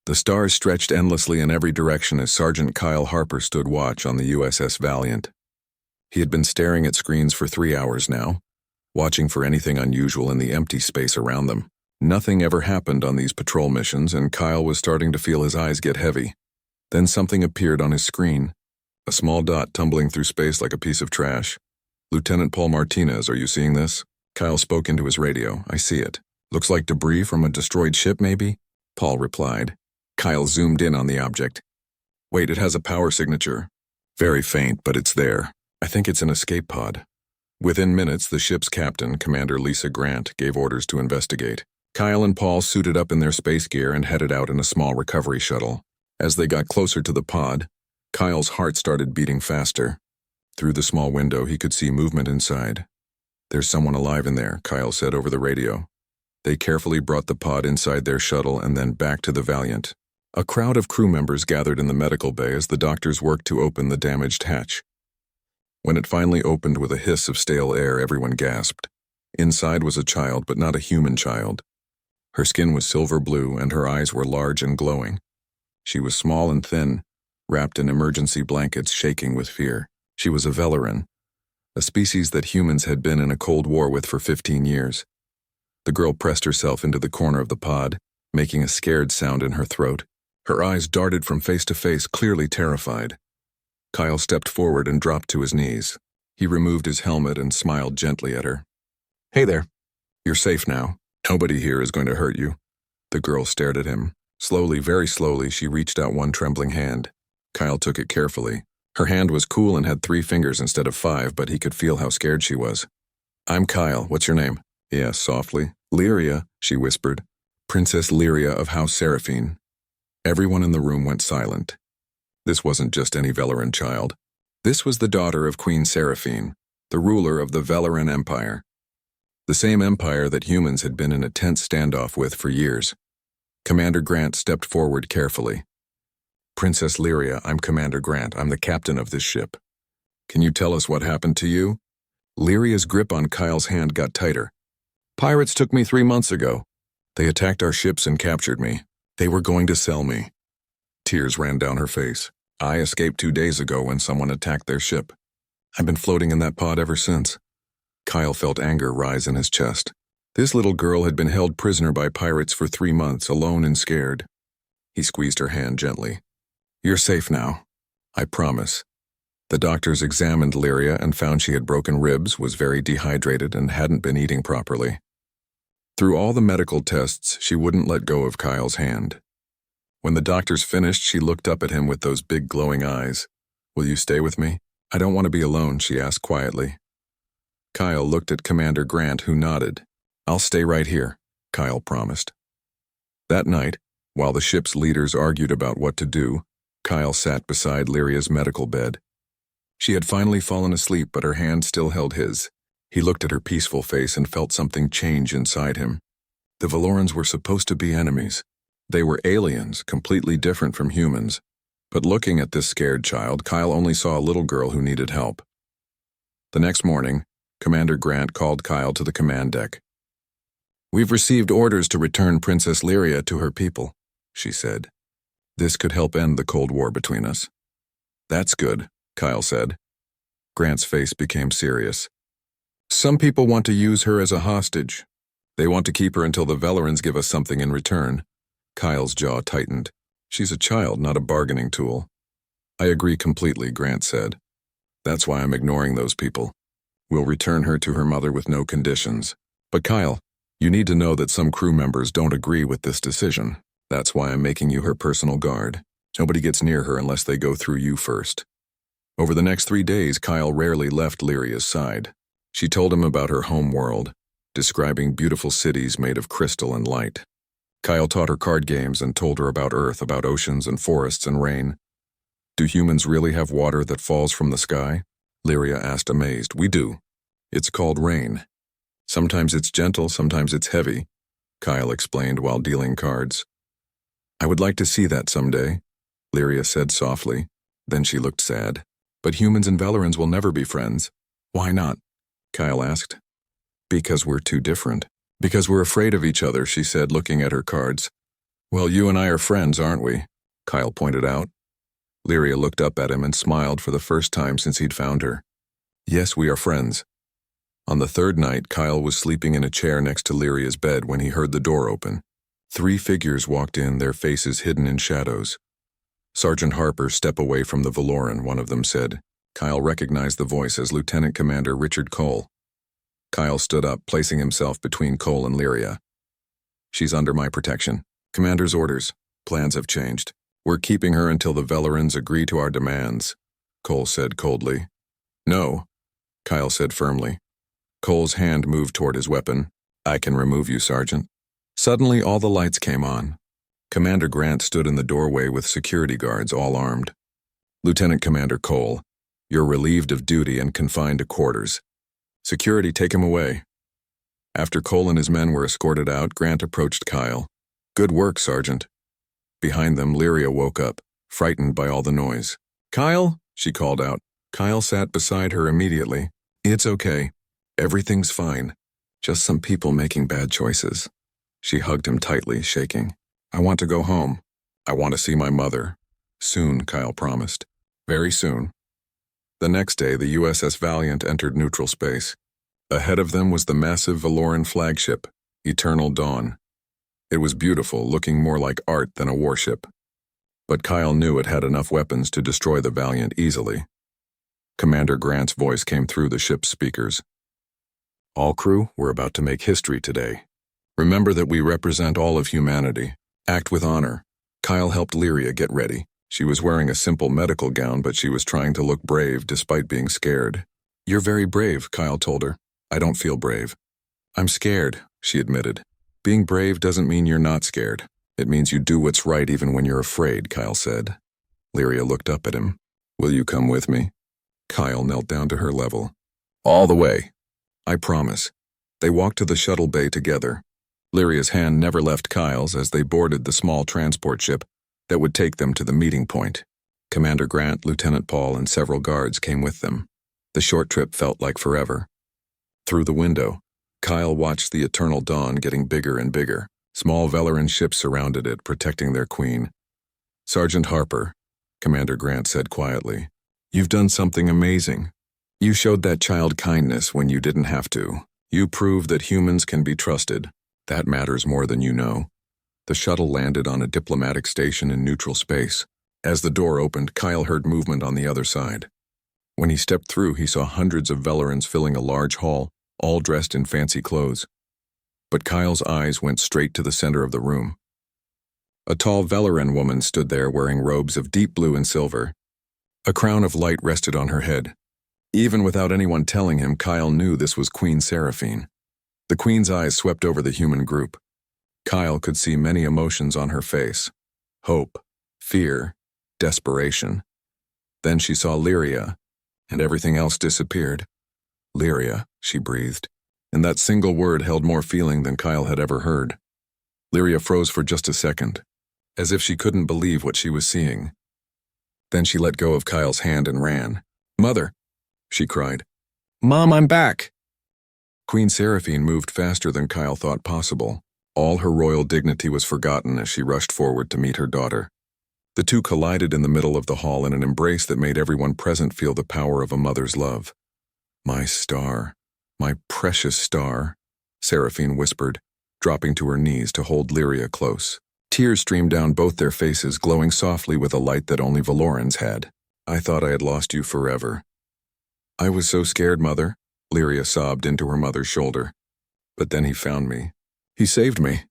The stars stretched endlessly in every direction as Sergeant Kyle Harper stood watch on the USS Valiant. He had been staring at screens for 3 hours now, watching for anything unusual in the empty space around them. Nothing ever happened on these patrol missions, and Kyle was starting to feel his eyes get heavy. Then something appeared on his screen, a small dot tumbling through space like a piece of trash. "Lieutenant Paul Martinez, are you seeing this?" Kyle spoke into his radio. "I see it. Looks like debris from a destroyed ship, maybe?" Paul replied. Kyle zoomed in on the object. "Wait, it has a power signature. Very faint, but it's there. I think it's an escape pod." Within minutes, the ship's captain, Commander Lisa Grant, gave orders to investigate. Kyle and Paul suited up in their space gear and headed out in a small recovery shuttle. As they got closer to the pod, Kyle's heart started beating faster. Through the small window, he could see movement inside. "There's someone alive in there," Kyle said over the radio. They carefully brought the pod inside their shuttle and then back to the Valiant. A crowd of crew members gathered in the medical bay as the doctors worked to open the damaged hatch. When it finally opened with a hiss of stale air, everyone gasped. Inside was a child, but not a human child. Her skin was silver blue and her eyes were large and glowing. She was small and thin, wrapped in emergency blankets, shaking with fear. She was a Velaran, a species that humans had been in a cold war with for 15 years. The girl pressed herself into the corner of the pod, making a scared sound in her throat. Her eyes darted from face to face, clearly terrified. Kyle stepped forward and dropped to his knees. He removed his helmet and smiled gently at her. "Hey there. You're safe now. Nobody here is going to hurt you." The girl stared at him. Slowly, very slowly, she reached out one trembling hand. Kyle took it carefully. Her hand was cool and had 3 fingers instead of 5, but he could feel how scared she was. "I'm Kyle. What's your name?" "He asked softly. "Lyria," she whispered. "Princess Lyria of House Seraphine." Everyone in the room went silent. This wasn't just any Velaran child. This was the daughter of Queen Seraphine, the ruler of the Velaran Empire. The same empire that humans had been in a tense standoff with for years. Commander Grant stepped forward carefully. "Princess Lyria, I'm Commander Grant. I'm the captain of this ship. Can you tell us what happened to you?" Lyria's grip on Kyle's hand got tighter. "Pirates took me 3 months ago. They attacked our ships and captured me. They were going to sell me." Tears ran down her face. "I escaped 2 days ago when someone attacked their ship. I've been floating in that pod ever since." Kyle felt anger rise in his chest. This little girl had been held prisoner by pirates for 3 months, alone and scared. He squeezed her hand gently. "You're safe now. I promise." The doctors examined Lyria and found she had broken ribs, was very dehydrated, and hadn't been eating properly. Through all the medical tests, she wouldn't let go of Kyle's hand. When the doctors finished, she looked up at him with those big glowing eyes. "Will you stay with me?" "I don't want to be alone," she asked quietly. Kyle looked at Commander Grant, who nodded. "I'll stay right here," Kyle promised. That night, while the ship's leaders argued about what to do, Kyle sat beside Lyria's medical bed. She had finally fallen asleep, but her hand still held his. He looked at her peaceful face and felt something change inside him. The Valorans were supposed to be enemies. They were aliens, completely different from humans. But looking at this scared child, Kyle only saw a little girl who needed help. The next morning, Commander Grant called Kyle to the command deck. "We've received orders to return Princess Lyria to her people," she said. "This could help end the Cold War between us." "That's good," Kyle said. Grant's face became serious. "Some people want to use her as a hostage. They want to keep her until the Velarans give us something in return." Kyle's jaw tightened. "She's a child, not a bargaining tool." "I agree completely," Grant said. "That's why I'm ignoring those people. We'll return her to her mother with no conditions. But Kyle, you need to know that some crew members don't agree with this decision. That's why I'm making you her personal guard. Nobody gets near her unless they go through you first." Over the next 3 days, Kyle rarely left Lyria's side. She told him about her home world, describing beautiful cities made of crystal and light. Kyle taught her card games and told her about Earth, about oceans and forests and rain. "Do humans really have water that falls from the sky?" Lyria asked, amazed. "We do. It's called rain. Sometimes it's gentle, sometimes it's heavy," Kyle explained while dealing cards. "I would like to see that someday," Lyria said softly. Then she looked sad. "But humans and Velarans will never be friends." "Why not?" Kyle asked. "Because we're too different. Because we're afraid of each other," she said, looking at her cards. Well, you and I are friends, aren't we? Kyle pointed out. Lyria looked up at him and smiled for the first time since he'd found her. Yes, we are friends. On the third night, Kyle was sleeping in a chair next to Lyria's bed when he heard the door open. 3 figures walked in, their faces hidden in shadows. Sergeant Harper, step away from the Valoran, one of them said. Kyle recognized the voice as Lieutenant Commander Richard Cole. Kyle stood up, placing himself between Cole and Lyria. She's under my protection. Commander's orders. Plans have changed. We're keeping her until the Velerans agree to our demands, Cole said coldly. No, Kyle said firmly. Cole's hand moved toward his weapon. I can remove you, Sergeant. Suddenly, all the lights came on. Commander Grant stood in the doorway with security guards, all armed. Lieutenant Commander Cole, you're relieved of duty and confined to quarters. Security, take him away. After Cole and his men were escorted out, Grant approached Kyle. Good work, Sergeant. Behind them, Lyria woke up, frightened by all the noise. Kyle, she called out. Kyle sat beside her immediately. It's okay. Everything's fine. Just some people making bad choices. She hugged him tightly, shaking. I want to go home. I want to see my mother. Soon, Kyle promised. Very soon. The next day, the USS Valiant entered neutral space. Ahead of them was the massive Valoran flagship, Eternal Dawn. It was beautiful, looking more like art than a warship. But Kyle knew it had enough weapons to destroy the Valiant easily. Commander Grant's voice came through the ship's speakers. All crew, we're about to make history today. Remember that we represent all of humanity. Act with honor. Kyle helped Lyria get ready. She was wearing a simple medical gown, but she was trying to look brave despite being scared. You're very brave, Kyle told her. I don't feel brave. I'm scared, she admitted. Being brave doesn't mean you're not scared. It means you do what's right even when you're afraid, Kyle said. Lyria looked up at him. Will you come with me? Kyle knelt down to her level. All the way. I promise. They walked to the shuttle bay together. Lyria's hand never left Kyle's as they boarded the small transport ship that would take them to the meeting point. Commander Grant, Lieutenant Paul, and several guards came with them. The short trip felt like forever. Through the window, Kyle watched the Eternal Dawn getting bigger and bigger. Small Veleran ships surrounded it, protecting their queen. Sergeant Harper, Commander Grant said quietly, you've done something amazing. You showed that child kindness when you didn't have to. You proved that humans can be trusted. That matters more than you know. The shuttle landed on a diplomatic station in neutral space. As the door opened, Kyle heard movement on the other side. When he stepped through, he saw hundreds of Velerans filling a large hall, all dressed in fancy clothes. But Kyle's eyes went straight to the center of the room. A tall Veleran woman stood there wearing robes of deep blue and silver. A crown of light rested on her head. Even without anyone telling him, Kyle knew this was Queen Seraphine. The Queen's eyes swept over the human group. Kyle could see many emotions on her face. Hope, fear, desperation. Then she saw Lyria, and everything else disappeared. Lyria, she breathed, and that single word held more feeling than Kyle had ever heard. Lyria froze for just a second, as if she couldn't believe what she was seeing. Then she let go of Kyle's hand and ran. Mother, she cried. Mom, I'm back. Queen Seraphine moved faster than Kyle thought possible. All her royal dignity was forgotten as she rushed forward to meet her daughter. The two collided in the middle of the hall in an embrace that made everyone present feel the power of a mother's love. My star, my precious star, Seraphine whispered, dropping to her knees to hold Lyria close. Tears streamed down both their faces, glowing softly with a light that only Valorans had. I thought I had lost you forever. I was so scared, Mother, Lyria sobbed into her mother's shoulder. But then he found me. He saved me.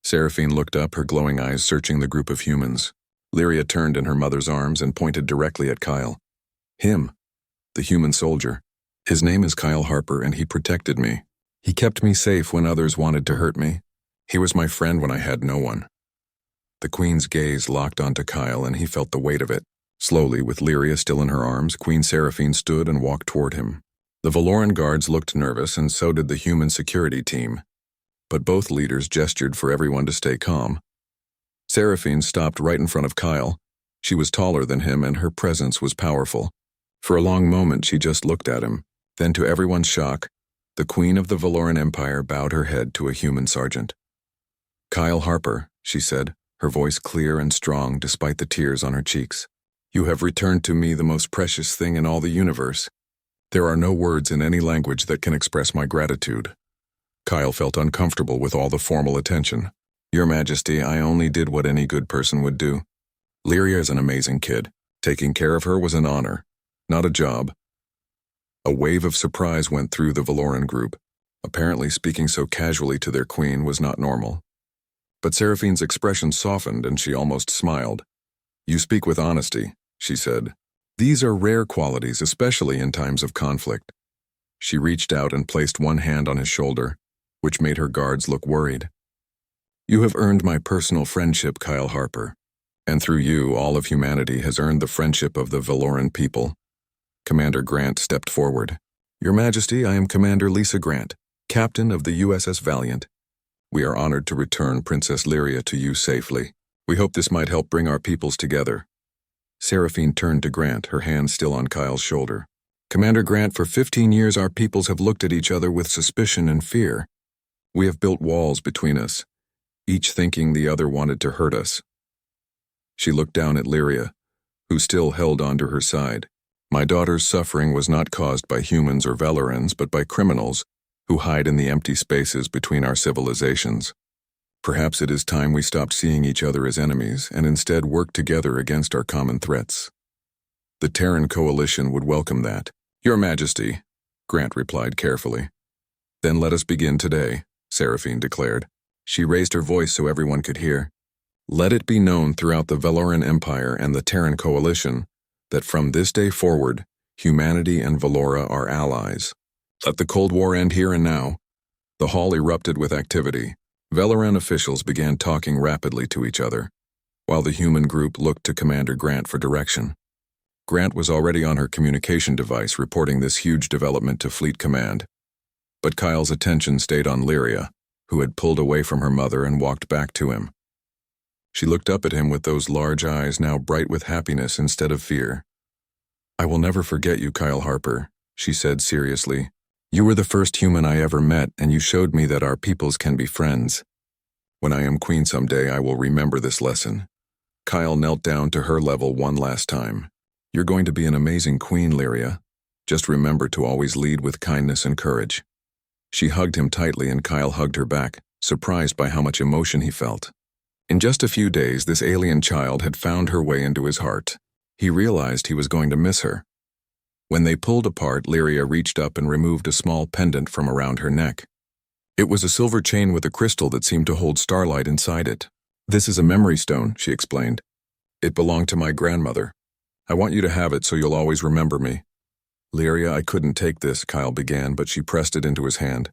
Seraphine looked up, her glowing eyes searching the group of humans. Lyria turned in her mother's arms and pointed directly at Kyle. Him, the human soldier. His name is Kyle Harper, and he protected me. He kept me safe when others wanted to hurt me. He was my friend when I had no one. The Queen's gaze locked onto Kyle, and he felt the weight of it. Slowly, with Lyria still in her arms, Queen Seraphine stood and walked toward him. The Valoran guards looked nervous, and so did the human security team. But both leaders gestured for everyone to stay calm. Seraphine stopped right in front of Kyle. She was taller than him, and her presence was powerful. For a long moment, she just looked at him. Then, to everyone's shock, the Queen of the Valoran Empire bowed her head to a human sergeant. Kyle Harper, she said, her voice clear and strong despite the tears on her cheeks. "You have returned to me the most precious thing in all the universe. There are no words in any language that can express my gratitude." Kyle felt uncomfortable with all the formal attention. "Your Majesty, I only did what any good person would do. Lyria is an amazing kid. Taking care of her was an honor, not a job." A wave of surprise went through the Valoran group. Apparently speaking so casually to their queen was not normal. But Seraphine's expression softened and she almost smiled. "You speak with honesty," she said. "These are rare qualities, especially in times of conflict." She reached out and placed one hand on his shoulder, which made her guards look worried. "You have earned my personal friendship, Kyle Harper. And through you, all of humanity has earned the friendship of the Valoran people." Commander Grant stepped forward. "Your Majesty, I am Commander Lisa Grant, Captain of the USS Valiant. We are honored to return Princess Lyria to you safely. We hope this might help bring our peoples together." Seraphine turned to Grant, her hand still on Kyle's shoulder. "Commander Grant, for 15 years our peoples have looked at each other with suspicion and fear. We have built walls between us, each thinking the other wanted to hurt us." She looked down at Lyria, who still held onto her side. "My daughter's suffering was not caused by humans or Valorans, but by criminals who hide in the empty spaces between our civilizations. Perhaps it is time we stopped seeing each other as enemies and instead worked together against our common threats. The Terran Coalition would welcome that." "Your Majesty," Grant replied carefully. "Then let us begin today," Seraphine declared. She raised her voice so everyone could hear. "Let it be known throughout the Valoran Empire and the Terran Coalition that from this day forward, humanity and Valora are allies. Let the Cold War end here and now." The hall erupted with activity. Valoran officials began talking rapidly to each other, while the human group looked to Commander Grant for direction. Grant was already on her communication device reporting this huge development to Fleet Command. But Kyle's attention stayed on Lyria, who had pulled away from her mother and walked back to him. She looked up at him with those large eyes now bright with happiness instead of fear. "I will never forget you, Kyle Harper," she said seriously. "You were the first human I ever met, and you showed me that our peoples can be friends. When I am queen someday, I will remember this lesson." Kyle knelt down to her level one last time. "You're going to be an amazing queen, Lyria. Just remember to always lead with kindness and courage." She hugged him tightly and Kyle hugged her back, surprised by how much emotion he felt. In just a few days, this alien child had found her way into his heart. He realized he was going to miss her. When they pulled apart, Lyria reached up and removed a small pendant from around her neck. It was a silver chain with a crystal that seemed to hold starlight inside it. "This is a memory stone," she explained. "It belonged to my grandmother. I want you to have it so you'll always remember me." "Lyria, I couldn't take this," Kyle began, but she pressed it into his hand.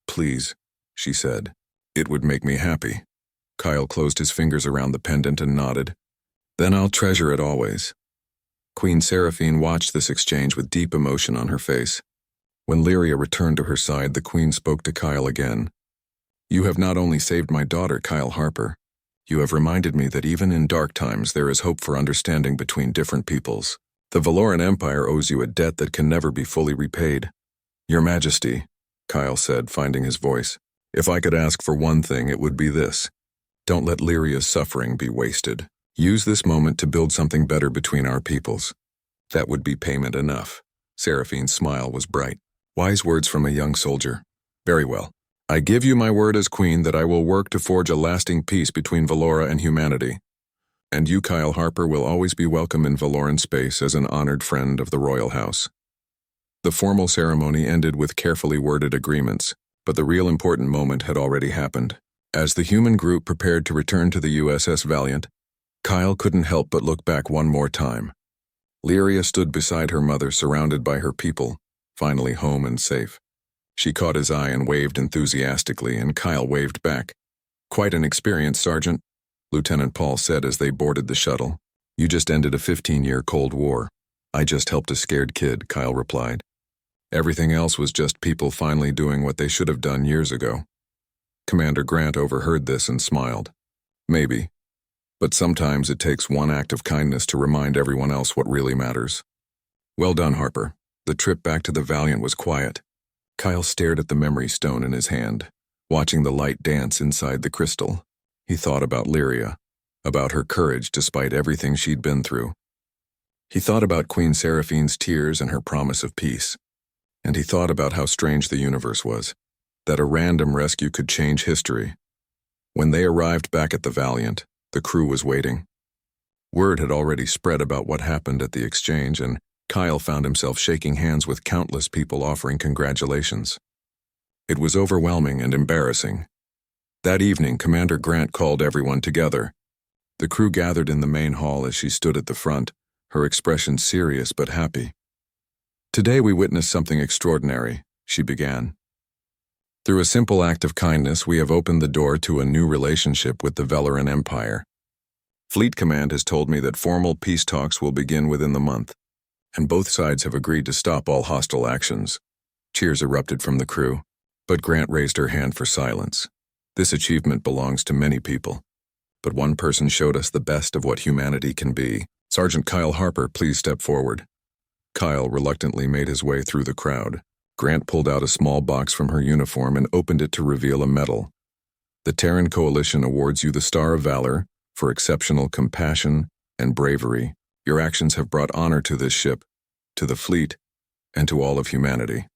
"Please," she said. "It would make me happy." Kyle closed his fingers around the pendant and nodded. "Then I'll treasure it always." Queen Seraphine watched this exchange with deep emotion on her face. When Lyria returned to her side, the queen spoke to Kyle again. "You have not only saved my daughter, Kyle Harper. You have reminded me that even in dark times there is hope for understanding between different peoples. The Valoran Empire owes you a debt that can never be fully repaid." "Your Majesty," Kyle said, finding his voice, "if I could ask for one thing, it would be this. Don't let Lyria's suffering be wasted. Use this moment to build something better between our peoples. That would be payment enough." Seraphine's smile was bright. Wise words from a young soldier. "Very well. I give you my word as queen that I will work to forge a lasting peace between Valora and humanity. And you, Kyle Harper, will always be welcome in Valoran space as an honored friend of the royal house." The formal ceremony ended with carefully worded agreements, but the real important moment had already happened. As the human group prepared to return to the USS Valiant, Kyle couldn't help but look back one more time. Lyria stood beside her mother, surrounded by her people, finally home and safe. She caught his eye and waved enthusiastically, and Kyle waved back. "Quite an experience, Sergeant," Lieutenant Paul said as they boarded the shuttle. "You just ended a 15-year Cold War." "I just helped a scared kid," Kyle replied. "Everything else was just people finally doing what they should have done years ago." Commander Grant overheard this and smiled. "Maybe. But sometimes it takes one act of kindness to remind everyone else what really matters." "Well done, Harper." The trip back to the Valiant was quiet. Kyle stared at the memory stone in his hand, watching the light dance inside the crystal. He thought about Lyria. about her courage despite everything she'd been through. He thought about Queen Seraphine's tears and her promise of peace. And he thought about how strange the universe was, that a random rescue could change history. When they arrived back at the Valiant, the crew was waiting. Word had already spread about what happened at the exchange, and Kyle found himself shaking hands with countless people offering congratulations. It was overwhelming and embarrassing. That evening, Commander Grant called everyone together. The crew gathered in the main hall as she stood at the front, her expression serious but happy. "Today we witnessed something extraordinary," she began. "Through a simple act of kindness, we have opened the door to a new relationship with the Velaran Empire. Fleet Command has told me that formal peace talks will begin within the month, and both sides have agreed to stop all hostile actions." Cheers erupted from the crew, but Grant raised her hand for silence. This achievement belongs to many people, but one person showed us the best of what humanity can be. "Sergeant Kyle Harper, please step forward." Kyle reluctantly made his way through the crowd. Grant pulled out a small box from her uniform and opened it to reveal a medal. "The Terran Coalition awards you the Star of Valor for exceptional compassion and bravery. Your actions have brought honor to this ship, to the fleet, and to all of humanity."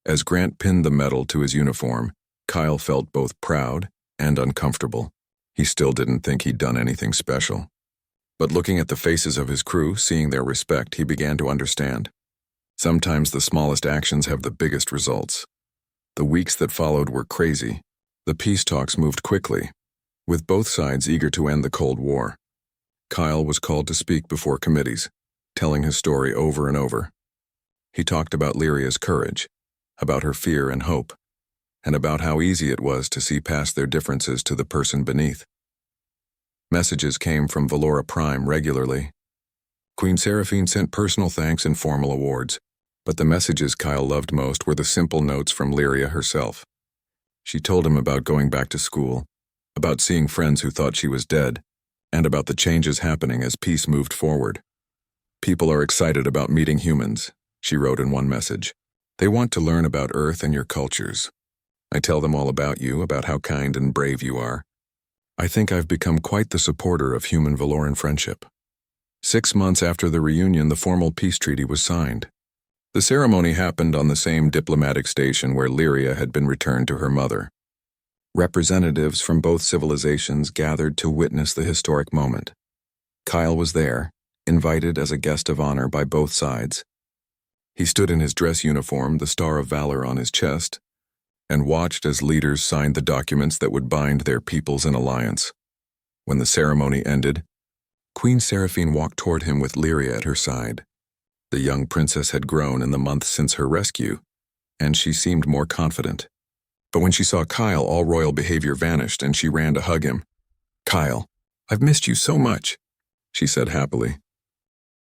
As Grant pinned the medal to his uniform, Kyle felt both proud and uncomfortable. He still didn't think he'd done anything special. But looking at the faces of his crew, seeing their respect, he began to understand. Sometimes the smallest actions have the biggest results. The weeks that followed were crazy. The peace talks moved quickly, with both sides eager to end the Cold War. Kyle was called to speak before committees, telling his story over and over. He talked about Lyria's courage, about her fear and hope, and about how easy it was to see past their differences to the person beneath. Messages came from Valora Prime regularly. Queen Seraphine sent personal thanks and formal awards, but the messages Kyle loved most were the simple notes from Lyria herself. She told him about going back to school, about seeing friends who thought she was dead, and about the changes happening as peace moved forward. "People are excited about meeting humans," she wrote in one message. "They want to learn about Earth and your cultures. I tell them all about you, about how kind and brave you are. I think I've become quite the supporter of human-Valoran friendship." 6 months after the reunion, the formal peace treaty was signed. The ceremony happened on the same diplomatic station where Lyria had been returned to her mother. Representatives from both civilizations gathered to witness the historic moment. Kyle was there, invited as a guest of honor by both sides. He stood in his dress uniform, the Star of Valor on his chest, and watched as leaders signed the documents that would bind their peoples in alliance. When the ceremony ended, Queen Seraphine walked toward him with Lyria at her side. The young princess had grown in the months since her rescue, and she seemed more confident. But when she saw Kyle, all royal behavior vanished, and she ran to hug him. "Kyle, I've missed you so much," she said happily.